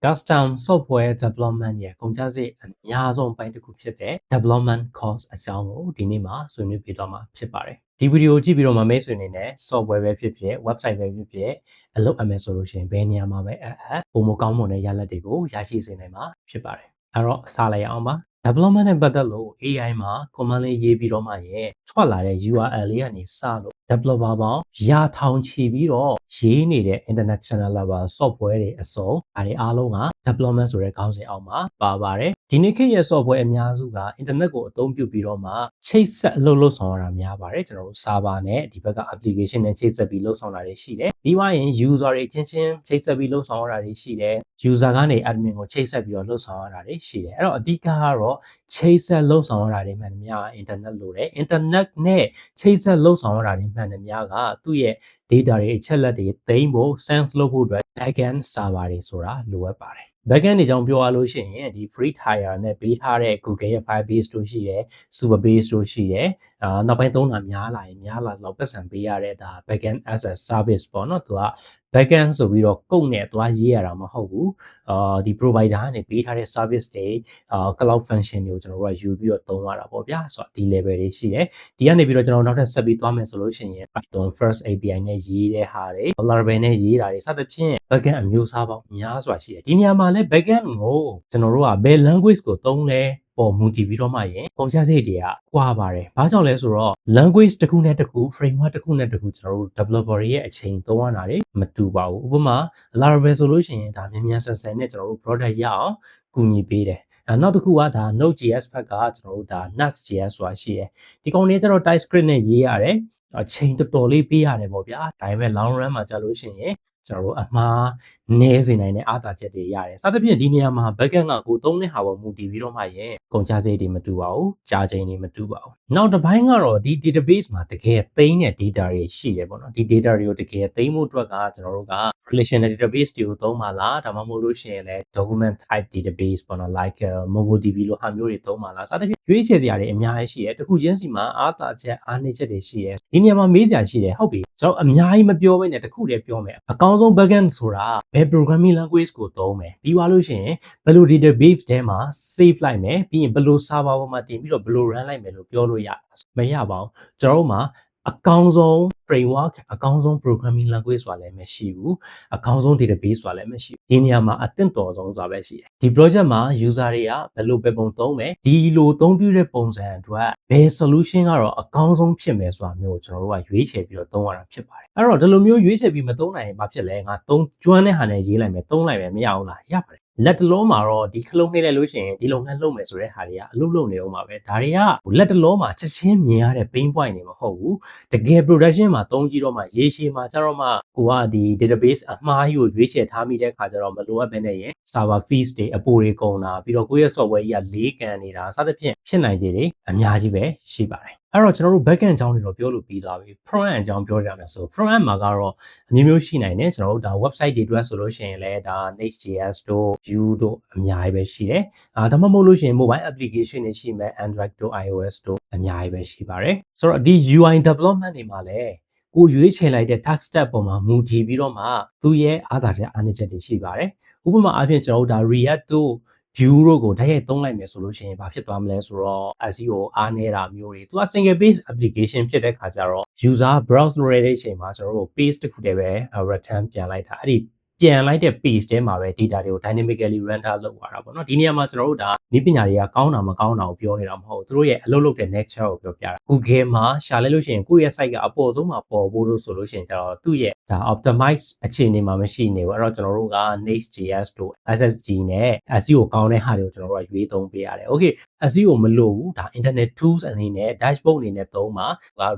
custom software development ရဲ့ကုန်ကျစရိတ်အများဆုံးအပိုင်းတစ်ခုဖြစ်တဲ့ development cost အကြောင်းကိုဒီနေ့မှာဆွေးနွေးပြသွားမှာဖြစ်ပါတယ်ဒီဗီဒီယိုကြည့်ပြီးတော့မှမိတ်ဆွေအနေနဲ့ software ပဲဖြစ်ဖြစ် website ပဲဖြစ်ဖြစ်အလုပ်အမယ်ဆိုလို့ရှိရင်ဘယ်နေရာမှာပဲပုံမကောင်းမွန်တဲ့ရလဒ်တွေကိုရရှိစေနိုင်မှာဖြစ်ပါတယ်အဲ့တော့စလိုက်အောင်ပါ development နဲ့ပတ်သက်လို့ AI မှာ command လေးရေးပြီးတော့မှရဲ့ထွက်လာတဲ့ URL လေးကနေစလို့ developer ပေါင်းရာထောင်ချီပြီးတော့ရေးနေတဲ့ international level software တွေအစုံအားလုံးက development ဆိုတဲ့ခေါင်းစဉ်အောက်မှာပါပါတယ်ဒီနေ့ခေတ်ရဲ့ software အများစုက internet ကိုအသုံးပြုပြီးတော့မှချိတ်ဆက်အလုပ်ဆောင်ရတာများပါတယ်ကျွန်တော်တို့ server နဲ့ဒီဘက်က application နဲ့ချိတ်ဆက်ပြီးလုပ်ဆောင်တာတွေရှိတယ်ပြီးသွားရင် user တွေချင်းချင်းချိတ်ဆက်ပြီးလုပ်ဆောင်ရတာတွေရှိတယ် user ကနေ admin ကိုချိတ်ဆက်ပြီးတော့လုပ်ဆောင်ရတာတွေရှိတယ်အဲ့တော့အဓိကကတော့ချိတ်ဆက်လုပ်ဆောင်ရတာတွေမှန်သမျှ internet လို့တယ် internet နဲ့ချိတ်ဆက်လုပ်ဆောင်ရတာတွေမှန်သမျှကသူ့ရဲ့ data တွေအချက်လက်တွေသိမ်းဖို့ sense လုပ်ဖို့အတွက် backend server တွေဆိုတာလိုအပ်ပါတယ် backend တွေကြောင့်ပြောရလို့ရှိရင်ဒီ free tier နဲ့ပေးထားတဲ့ Google ရဲ့ Firebase တို့ရှိတယ် Supabase တို့ရှိတယ်နောက်ပိုင်းသုံးတာများလာတော့ပတ်စံပေးရတဲ့ဒါ backend as a service ပေါ့နော်သူက backend ဆိုပြီးတော့ကုတ်နဲ့သွားရေးရတာမဟုတ်ဘူးဒီ provider ကနေပေးထားတဲ့ service တွေcloud function တွေကိုကျွန်တော်တို့ကယူပြီးတော့သုံးရတာပေါ့ဗျာဆိုတော့ဒီ level တွေရှိတယ်ဒီကနေပြီးတော့ကျွန်တော်နောက်ထပ်ဆက်ပြီးသွားမယ်ဆိုလို့ရှိရင် Python first API နဲ့ရေးတဲ့ဟာတွေ Laravel နဲ့ရေးတာတွေစသဖြင့် backend အမျိုးအစားပေါင်းများစွာရှိတယ်ဒီနေရာမှာလည်း backend ကိုကျွန်တော်တို့ကဘယ် language ကိုသုံးလဲပေါ်မူတည်ပြီးတော့မှရင်ပုံချစိတ်တွေကကွာပါတယ်။ဘာကြောင့်လဲဆိုတော့ language တစ်ခုနဲ့တစ်ခု framework တစ်ခုနဲ့တစ်ခုကျွန်တော်တို့ developer ရဲ့အချိန်သုံးရတာတွေမတူပါဘူး။ဥပမာ Laravel ဆိုလို့ရှိရင်ဒါမြန်မြန်ဆန်ဆန်နဲ့ကျွန်တော်တို့ product ရအောင်ကူညီပေးတယ်။နောက်တစ်ခုကဒါ Node.js ဘက်ကကျွန်တော်တို့ဒါ Nuxt.js ဆိုတာရှိတယ်။ဒီကောင်လေးကျတော့ TypeScript နဲ့ရေးရတယ်။အချိန်တော်တော်လေးပေးရတယ်ပေါ့ဗျာ။ဒါပေမဲ့ long run မှာကြာလို့ရှိရင်ကျွန်တော်တို့အမှားနည်းစေနိုင်တဲ့အားသာချက်တွေရတယ်။စသဖြင့်ဒီနေရာမှာ backend ကကိုသုံးတဲ့ဟာပေါ်မူတည်ပြီးတော့မှရင်ကုန်ကျစရိတ်တွေမတူပါဘူး။ကြာချိန်တွေမတူပါဘူး။နောက်တစ်ပိုင်းကတော့ဒီ database မှာတကယ်သိမ်းတဲ့ data တွေရှိတယ်ပေါ့နော်။ဒီ data တွေကိုတကယ်သိမ်းဖို့အတွက်ကကျွန်တော်တို့က relational database တွေကိုသုံးပါလားဒါမှမဟုတ်လို့ရှိရင်လည်း document type database ပေါ့နော် like MongoDB လိုဟာမျိုးတွေသုံးပါလားစသဖြင့်ရွေးချယ်စရာတွေအများကြီးရှိတယ်။တစ်ခုချင်းစီမှာအားသာချက်အားနည်းချက်တွေရှိတယ်။ဒီနေရာမှာမေးစရာရှိတယ်ဟုတ်ပြီ။ကျွန်တော်အများကြီးမပြောဘဲနဲ့တစ်ခုတည်းပြောမယ်။အကောင်းဆုံး backend ဆိုတာဘယ် programming language ကိုသုံးမယ်။ပြီးသွားလို့ရှိရင်ဘယ်လို database ထဲမှာ save လိုက်မယ်ပြီးရင်ဘယ်လို server ပေါ်မှာတင်ပြီးတော့ဘယ်လို run လိုက်မယ်လို့ပြောလို့ရမရပါဘူး။ကျွန်တော်တို့မှာအကောင်းဆုံး framework အကောင်းဆုံး programming language ဆိုတာလည်းမရှိဘူးအကောင်းဆုံး database ဆိုတာလည်းမရှိဘူးဒီနေရာမှာအသင့်တော်ဆုံးဆိုတာပဲရှိတယ်ဒီ project မှာ user တွေကဘယ်လိုပဲပုံသုံးမယ်ဒီလိုသုံးပြတဲ့ပုံစံအတွက်ဘယ် solution ကတော့အကောင်းဆုံးဖြစ်မယ်ဆိုတာမျိုးကိုကျွန်တော်တို့ကရွေးချယ်ပြီးတော့သုံးရတာဖြစ်ပါတယ်အဲ့တော့ဒီလိုမျိုးရွေးချယ်ပြီးမသုံးနိုင်ရင်ဘာဖြစ်လဲငါသုံးကျွမ်းတဲ့ဟာနဲ့ရေးလိုက်မယ်သုံးလိုက်မယ်မရဘူးလားရပါတယ်လက်တလုံးမှာတော့ဒီခလုံးနှိမ့်လိုက်လို့ရှိရင်ဒီလုပ်ငန်းလုပ်မယ်ဆိုတဲ့ဟာတွေကအလုပ်လုပ်နေအောင်ပါပဲဒါတွေကလက်တလုံးမှာချက်ချင်းမြင်ရတဲ့ pain point တွေမဟုတ်ဘူးတကယ် production မှာသုံးကြည့်တော့မှရေရှည်မှာကျတော့မှကိုကဒီ database အမှားကြီးကိုရွေးချယ်ထားမိတဲ့ခါကျတော့မလိုအပ်ဘဲနဲ့ရင် server fees တွေအပိုတွေကုန်တာပြီးတော့ကိုယ့်ရဲ့ software ကြီးကလေးကန်နေတာစသဖြင့်ဖြစ်နိုင်ခြေတွေအများကြီးပဲရှိပါတယ်အဲ့တော့ကျွန်တော်တို့ backend အကြောင်းတွေတော့ပြောလို့ပြီးသွားပြီ front end အကြောင်းပြောကြမယ်ဆို front end မှာကတော့အမျိုးမျိုးရှိနိုင်တယ်ကျွန်တော်တို့ဒါ website တွေအတွက်ဆိုလို့ရှိရင်လည်းဒါ Next.js တို့ Vue တို့အများကြီးပဲရှိတယ်ဒါမှမဟုတ်လို့ရှိရင် mobile application တွေရှိမယ် Android တို့ iOS တို့အများကြီးပဲရှိပါတယ်ဆိုတော့ဒီ UI development တွေမှာလည်းကိုရွေးချယ်လိုက်တဲ့ task step ပေါ်မှာမူတည်ပြီးတော့မှသူ့ရဲ့အားသာချက်အားနည်းချက်တွေရှိပါတယ်ဥပမာအားဖြင့်ကျွန်တော်တို့ဒါ React တို့ Vue တို့ကိုတိုက်ရိုက်သုံးလိုက်မယ်ဆိုလို့ရှိရင်ဘာဖြစ်သွားမလဲဆိုတော့ SEO အားနည်းတာမျိုးတွေသူက single page application ဖြစ်တဲ့ခါကျတော့ user browse လုပ်ရတဲ့အချိန်မှာကျွန်တော်တို့ page တစ်ခုတည်းပဲ return ပြန်လိုက်တာအဲ့ဒီပြန်လိုက်တဲ့ page ထဲမှာပဲ data တွေကို dynamically render လုပ်ရတာပေါ့နော်ဒီနေရာမှာကျွန်တော်တို့ဒါနည်းပညာတွေကကောင်းတာမကောင်းတာကိုပြောနေတာမဟုတ်ဘူးသူတို့ရဲ့အလုပ်လုပ်တဲ့ nature ကိုပြောပြတာ Google မှာရှာလိုက်လို့ရှိရင်ကိုယ့်ရဲ့ site ကအပေါ်ဆုံးမှာပေါ်ဖို့လို့ဆိုလို့ရှိရင်ကျတော့သူ့ရဲ့ဒါ optimize အခြေအနေမှာမရှိနေဘူးအဲ့တော့ကျွန်တော်တို့က Next.js တို့ SSD နဲ့ SEO ကောင်းတဲ့ဟာတွေကိုကျွန်တော်တို့ကရွေးသုံးပေးရတယ် okay SEO မလို့ဘူးဒါ internet tools အနေနဲ့ dashboard အနေနဲ့သုံးပါ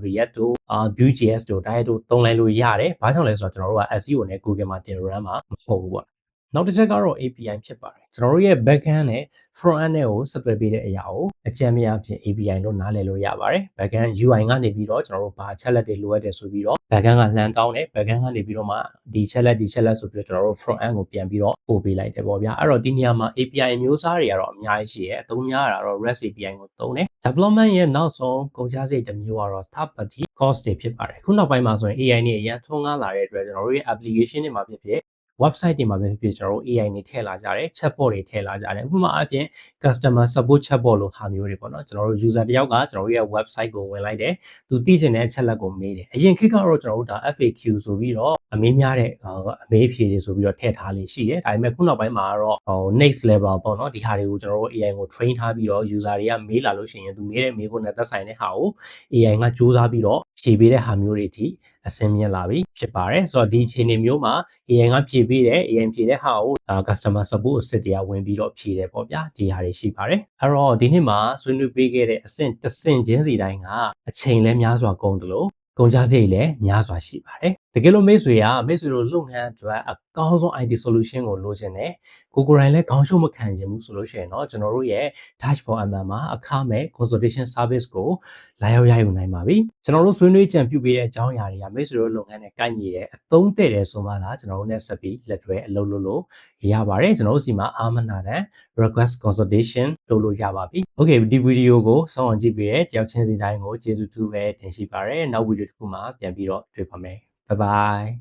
React တို့Vue.js တို့ဒါတို့သုံးလိုက်လို့ရတယ်ဘာကြောင့်လဲဆိုတော့ကျွန်တော်တို့က SEO နဲ့ Google မှာတင် run မှာမဟုတ်ဘူးပေါ့နောက်တစ်ချက်ကတော့ API ဖြစ်ပါတယ်ကျွန်တော်တို့ရဲ့ backend နဲ့ front end နဲ့ကိုဆက်သွယ်ပေးတဲ့အရာကိုအကြမ်းများအဖြစ် API လို့နားလည်လို့ရပါတယ် backend UI ကနေပြီးတော့ကျွန်တော်တို့ဘာချက်လက်တွေလိုအပ်တယ်ဆိုပြီးတော့ backend ကလှမ်းတောင်းတယ် backend ကနေပြီးတော့မှဒီချက်လက်ဆိုပြီးတော့ကျွန်တော်တို့ front end ကိုပြန်ပြီးတော့ပို့ပေးလိုက်တယ်ပေါ့ဗျာအဲ့တော့ဒီနေရာမှာ API မျိုးစားတွေကတော့အများကြီးရှိတယ်အသုံးများတာတော့ REST API ကိုသုံးတယ် development ရဲ့နောက်ဆုံးကုန်ကျစရိတ်တစ်မျိုးကတော့ third party cost တွေဖြစ်ပါတယ်ခုနောက်ပိုင်းမှာဆိုရင် AI နဲ့အရင်ထွန်းကားလာတဲ့အတွက်ကျွန်တော်တို့ရဲ့ application တွေမှာဖြစ်ဖြစ် website တွေမှာပဲဖြစ်ကျွန်တော်တို့ AI တွေထည့်လာကြတယ် chatbot တွေထည့်လာကြတယ်ဥပမာအပြင် customer support chatbot လို့ဟာမျိုးတွေပေါ့နော်ကျွန်တော်တို့ user တယောက်ကကျွန်တော်တို့ရဲ့ website ကိုဝင်လိုက်တယ်သူသိချင်တဲ့အချက်လက်ကိုမေးတယ်အရင်ခေတ်ကတော့ကျွန်တော်တို့ဒါ FAQ ဆိုပြီးတော့အမေးများတဲ့အမေးဖြေတွေဆိုပြီးတော့ထည့်ထားလေးရှိတယ်ဒါပေမဲ့ခုနောက်ပိုင်းမှာတော့ next level ပေါ့နော်ဒီဟာတွေကိုကျွန်တော်တို့ AI ကို train ထားပြီးတော့ user တွေကမေးလာလို့ရှိရင်သူမေးတဲ့မေးခွန်းနဲ့သက်ဆိုင်တဲ့ဟာကို AI ကစူးစမ်းပြီးတော့ဖြေပေးတဲ့ဟာမျိုးတွေအထိအဆင်မြင့်လာပြီဖြစ်ပါတယ်ဆိုတော့ဒီအခြေအနေမျိုးမှာ AI ကဖြေပေးတယ် AI ဖြေတဲ့ဟာကိုcustomer support အစစ်တွေကဝင်ပြီးတော့ဖြေတယ်ပေါ့ဗျာဒီဟာတွေရှိပါတယ်အဲ့တော့ဒီနေ့မှာဆွေးနွေးပေးခဲ့တဲ့အဆင့်တစ်ဆင့်ချင်းစီတိုင်းကအချိန်လဲများစွာကုန်တယ်လို့ကုန်ကျစရိတ်လည်းများစွာရှိပါတယ်တကယ်လို့မိတ်ဆွေတို့လုပ်ငန်းအတွက်အကောင်းဆုံး IT solution ကိုလိုချင်တယ်ကိုကိုရိုင်းလည်းခေါင်းရှုံးမခံချင်ဘူးဆိုလို့ရှိရင်တော့ကျွန်တော်တို့ရဲ့ Dashboard MM မှာအခမဲ့ consultation service ကိုလာရောက်ရယူနိုင်ပါပြီကျွန်တော်တို့ဆွေးနွေးကြံပြုပေးတဲ့အကြောင်းအရာတွေကမိတ်ဆွေတို့လုပ်ငန်းနဲ့ကိုက်ညီတဲ့အသုံးတဲ့တယ်ဆိုမှသာကျွန်တော်တို့နဲ့ဆက်ပြီးလက်တွဲအလုပ်လုပ်လို့ရပါတယ်ကျွန်တော်တို့စီမှာအာမနာတဲ့ request consultation လုပ်လို့ရပါပြီ Okay ဒီဗီဒီယိုကိုစောင့်အောင်ကြည့်ပေးတဲ့တယောက်ချင်းစီတိုင်းကိုကျေးဇူးတူပဲတင်ရှိပါတယ်နောက်ဗီဒီယိုတစ်ခုမှာပြန်ပြီးတော့တွေ့ပါမယ် Bye bye